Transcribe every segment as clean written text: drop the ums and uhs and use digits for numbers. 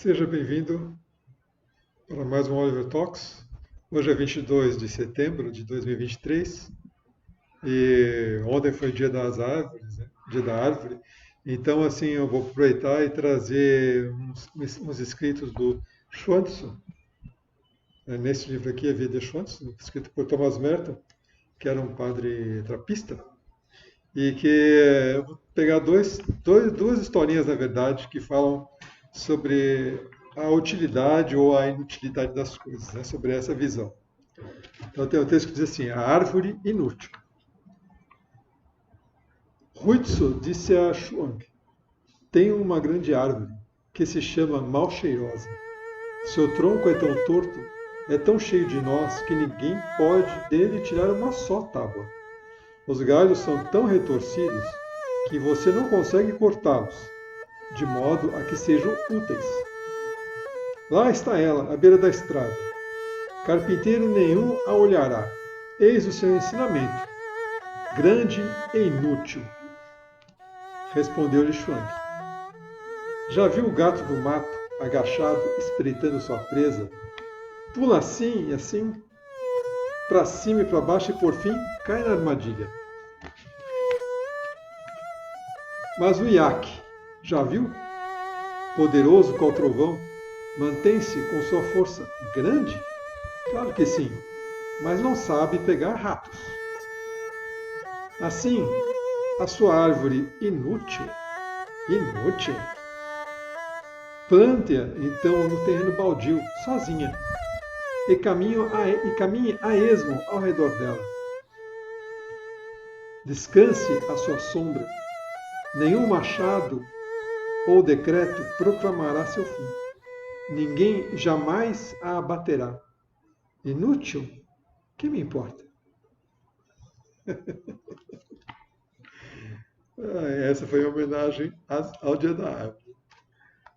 Seja bem-vindo para mais um Oliver Talks. Hoje é 22 de setembro de 2023 e ontem foi Dia das Árvores, né? Dia da Árvore. Então, assim, eu vou aproveitar e trazer uns escritos do Schwantz, nesse livro aqui, A Vida de Schwantz, escrito por Thomas Merton, que era um padre trapista, e que eu vou pegar duas historinhas, na verdade, que falam sobre a utilidade ou a inutilidade das coisas, né? Sobre essa visão. Então tem um texto que diz assim, a árvore inútil. Huitsu disse a Chuang, tenho uma grande árvore que se chama mal cheirosa. Seu tronco é tão torto, é tão cheio de nós que ninguém pode dele tirar uma só tábua. Os galhos são tão retorcidos que você não consegue cortá-los, de modo a que sejam úteis. Lá está ela, à beira da estrada. Carpinteiro nenhum a olhará. Eis o seu ensinamento. Grande e inútil. Respondeu-lhe Chuang. Já viu o gato do mato, agachado, espreitando sua presa? Pula assim e assim, para cima e para baixo e por fim cai na armadilha. Mas o iaque, já viu? Poderoso qual trovão, mantém-se com sua força grande? Claro que sim, mas não sabe pegar ratos. Assim, a sua árvore inútil, plante-a então no terreno baldio, sozinha, e caminhe a esmo ao redor dela. Descanse à sua sombra. Nenhum machado ou decreto proclamará seu fim. Ninguém jamais a abaterá. Inútil? Que me importa? Essa foi a homenagem ao Dia da Árvore.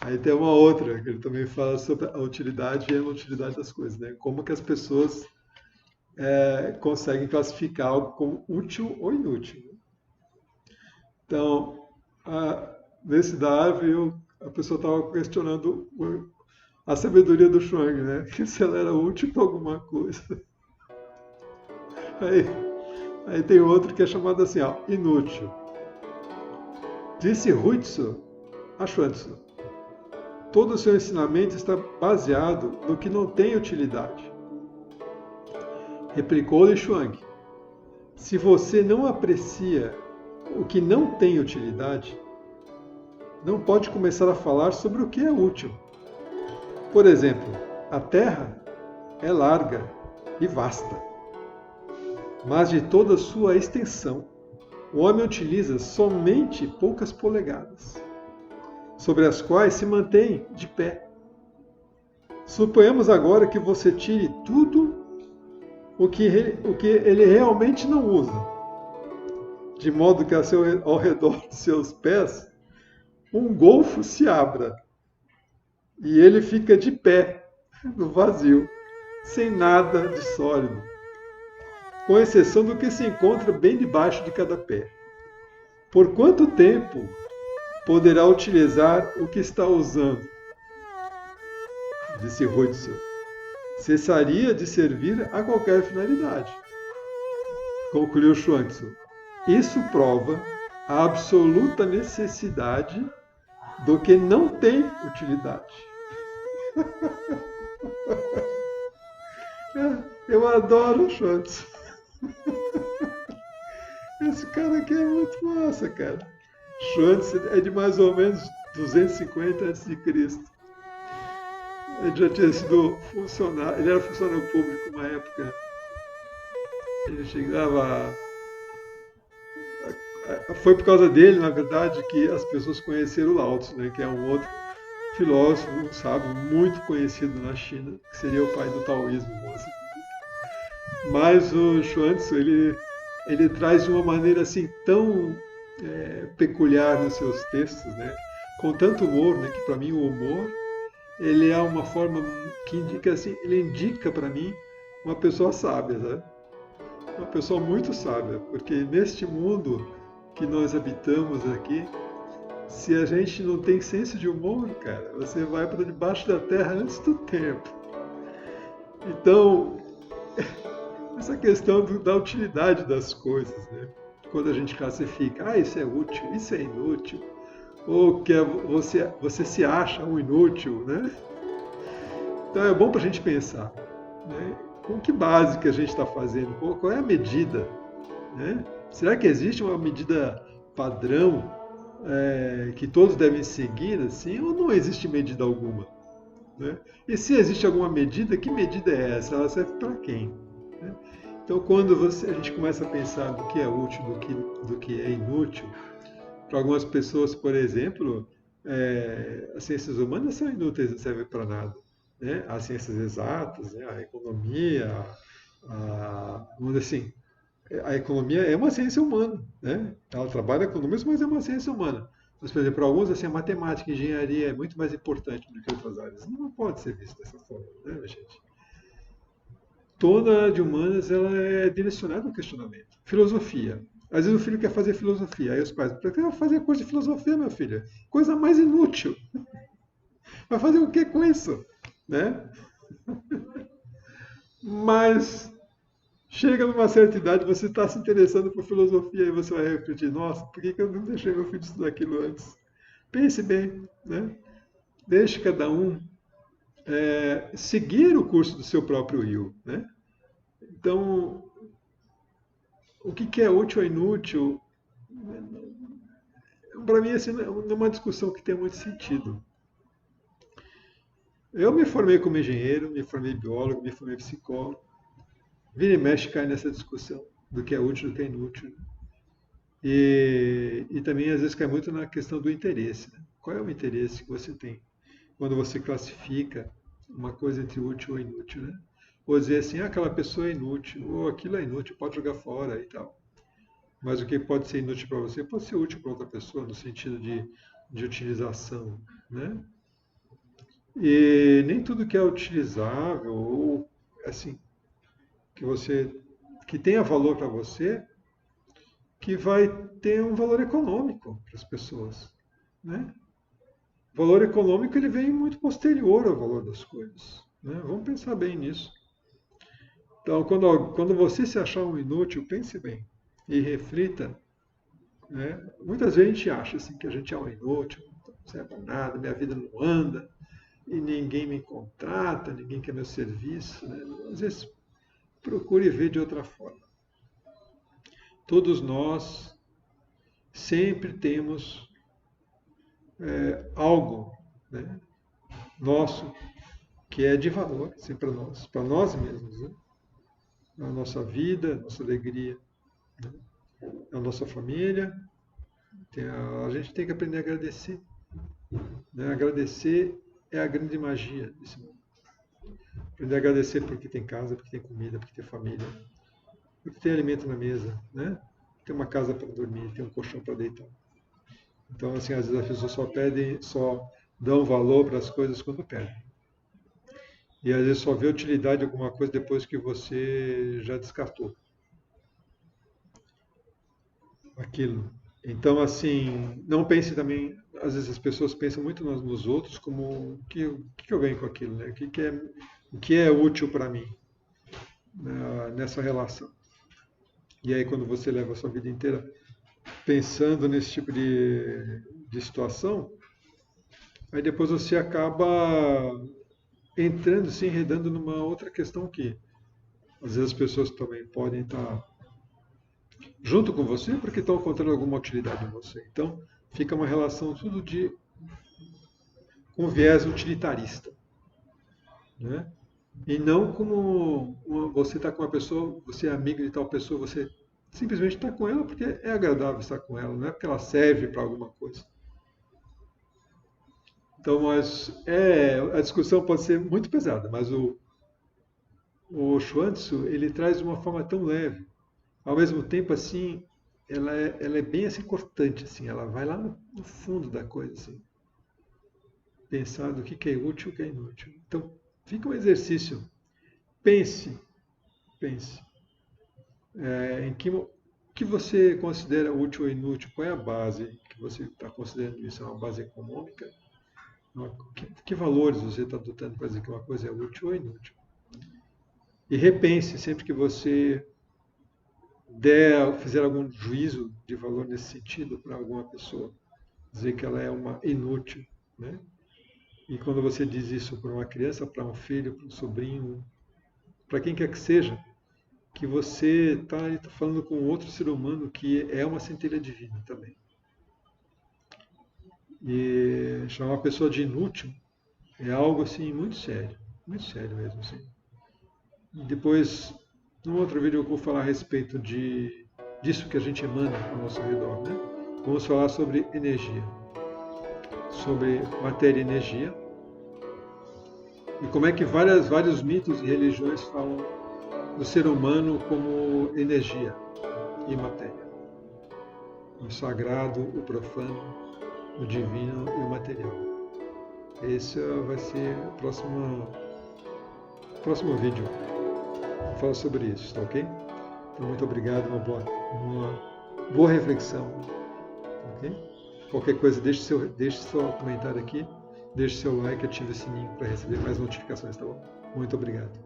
Aí tem uma outra, que ele também fala sobre a utilidade e a inutilidade das coisas, né? Como que as pessoas conseguem classificar algo como útil ou inútil. Então, nesse da árvore, a pessoa estava questionando a sabedoria do Chuang, né? Se ela era útil para alguma coisa. Aí tem outro que é chamado assim, ó, inútil. Disse Huitsu a Chuang, todo o seu ensinamento está baseado no que não tem utilidade. Replicou-lhe Chuang, se você não aprecia o que não tem utilidade, não pode começar a falar sobre o que é útil. Por exemplo, a Terra é larga e vasta, mas de toda a sua extensão, o homem utiliza somente poucas polegadas, sobre as quais se mantém de pé. Suponhamos agora que você tire tudo o que ele realmente não usa, de modo que ao redor de seus pés um golfo se abra e ele fica de pé no vazio, sem nada de sólido, com exceção do que se encontra bem debaixo de cada pé. Por quanto tempo poderá utilizar o que está usando? Disse Huitsu. Cessaria de servir a qualquer finalidade. Concluiu Chuang-Tzu. Isso prova a absoluta necessidade do que não tem utilidade. Eu adoro o Chuang-Tzu. Esse cara aqui é muito massa, cara. Chuang-Tzu é de mais ou menos 250 a.C. Ele já tinha sido funcionário, ele era funcionário público uma época. Ele chegava. Foi por causa dele, na verdade, que as pessoas conheceram o Lao Tzu, né, que é um outro filósofo, um sábio muito conhecido na China, que seria o pai do taoísmo. Mas o Chuang-Tzu, ele traz de uma maneira assim tão peculiar nos seus textos, né, com tanto humor, né, que para mim o humor ele é uma forma que indica assim, ele indica para mim uma pessoa sábia, né? Uma pessoa muito sábia, porque neste mundo que nós habitamos aqui, Se a gente não tem senso de humor, cara, você vai para debaixo da terra antes do tempo. Então, essa questão da utilidade das coisas, né? Quando a gente classifica, isso é útil, isso é inútil, ou que você se acha um inútil, né? Então é bom para a gente pensar, né? Com que base que a gente está fazendo? Qual é a medida, né? Será que existe uma medida padrão que todos devem seguir, assim, ou não existe medida alguma? Né? E se existe alguma medida, que medida é essa? Ela serve para quem? Né? Então, quando a gente começa a pensar do que é útil, do que é inútil, para algumas pessoas, por exemplo, as ciências humanas são inúteis, não servem para nada. Né? As ciências exatas, né? A economia, vamos dizer assim, a economia é uma ciência humana, né? Ela trabalha com números, mas é uma ciência humana. Mas, por exemplo, para alguns, assim, a matemática, a engenharia é muito mais importante do que outras áreas. Não pode ser visto dessa forma, né, gente? Toda área de humanas ela é direcionada ao questionamento. Filosofia. Às vezes o filho quer fazer filosofia, aí os pais, por que eu vou fazer curso de filosofia, meu filho? Coisa mais inútil. Vai fazer o que com isso? Né? Mas chega numa certa idade, você está se interessando por filosofia e você vai refletir, nossa, por que eu não deixei meu filho estudar aquilo antes? Pense bem, né? Deixe cada um seguir o curso do seu próprio eu, né? Então, o que é útil ou inútil, para mim, assim, não é uma discussão que tem muito sentido. Eu me formei como engenheiro, me formei biólogo, me formei psicólogo. Vira e mexe cai nessa discussão do que é útil e do que é inútil. E também, às vezes, cai muito na questão do interesse. Né? Qual é o interesse que você tem quando você classifica uma coisa entre útil ou inútil? Né? Ou dizer assim, aquela pessoa é inútil, ou aquilo é inútil, pode jogar fora e tal. Mas o que pode ser inútil para você pode ser útil para outra pessoa, no sentido de utilização. Né? E nem tudo que é utilizável, ou assim, que você que tenha valor para você, que vai ter um valor econômico para as pessoas. Né? O valor econômico ele vem muito posterior ao valor das coisas. Né? Vamos pensar bem nisso. Então, quando você se achar um inútil, pense bem e reflita. Né? Muitas vezes a gente acha assim, que a gente é um inútil, não serve para nada, minha vida não anda, e ninguém me contrata, ninguém quer meu serviço. Né? Às vezes, procure ver de outra forma. Todos nós sempre temos algo, né, nosso que é de valor assim, para nós mesmos. Né? A nossa vida, a nossa alegria, né? A nossa família. A gente tem que aprender a agradecer. Né? Agradecer é a grande magia desse mundo. Aprender a agradecer porque tem casa, porque tem comida, porque tem família, porque tem alimento na mesa, né? Tem uma casa para dormir, tem um colchão para deitar. Então, assim, às vezes as pessoas só dão valor para as coisas quando perdem. E às vezes só vê utilidade de alguma coisa depois que você já descartou aquilo. Então, assim, não pense também. Às vezes as pessoas pensam muito nos outros como o que eu ganho com aquilo, né? O que é útil para mim, né, nessa relação. E aí, quando você leva a sua vida inteira pensando nesse tipo de situação, aí depois você acaba entrando, se enredando numa outra questão que às vezes as pessoas também podem estar junto com você porque estão encontrando alguma utilidade em você. Então, fica uma relação tudo com viés utilitarista. Né? E não como você está com uma pessoa, você é amigo de tal pessoa, você simplesmente está com ela porque é agradável estar com ela, não é porque ela serve para alguma coisa. Então, a discussão pode ser muito pesada, mas o Schwantzu, ele traz de uma forma tão leve. Ao mesmo tempo, assim, ela é bem assim, cortante, assim, ela vai lá no fundo da coisa, assim, pensar do que é útil e o que é inútil. Então, fica um exercício. Pense, pense. Em que O que você considera útil ou inútil? Qual é a base que você está considerando isso? É uma base econômica? Que valores você está adotando para dizer que uma coisa é útil ou inútil? E repense sempre que você fizer algum juízo de valor nesse sentido para alguma pessoa, dizer que ela é uma inútil, né? E quando você diz isso para uma criança, para um filho, para um sobrinho, para quem quer que seja, que você está falando com outro ser humano que é uma centelha divina também. E chamar uma pessoa de inútil é algo assim muito sério mesmo assim. E depois, num outro vídeo eu vou falar a respeito disso que a gente emana ao nosso redor, né? Vamos falar sobre energia, sobre matéria e energia, e como é que vários mitos e religiões falam do ser humano como energia e matéria. O sagrado, o profano, o divino e o material. Esse vai ser o próximo vídeo. Vou falar sobre isso, tá ok? Então, muito obrigado, uma boa reflexão, ok? Qualquer coisa, deixe seu comentário aqui, deixe seu like, ative o sininho para receber mais notificações, tá bom? Muito obrigado.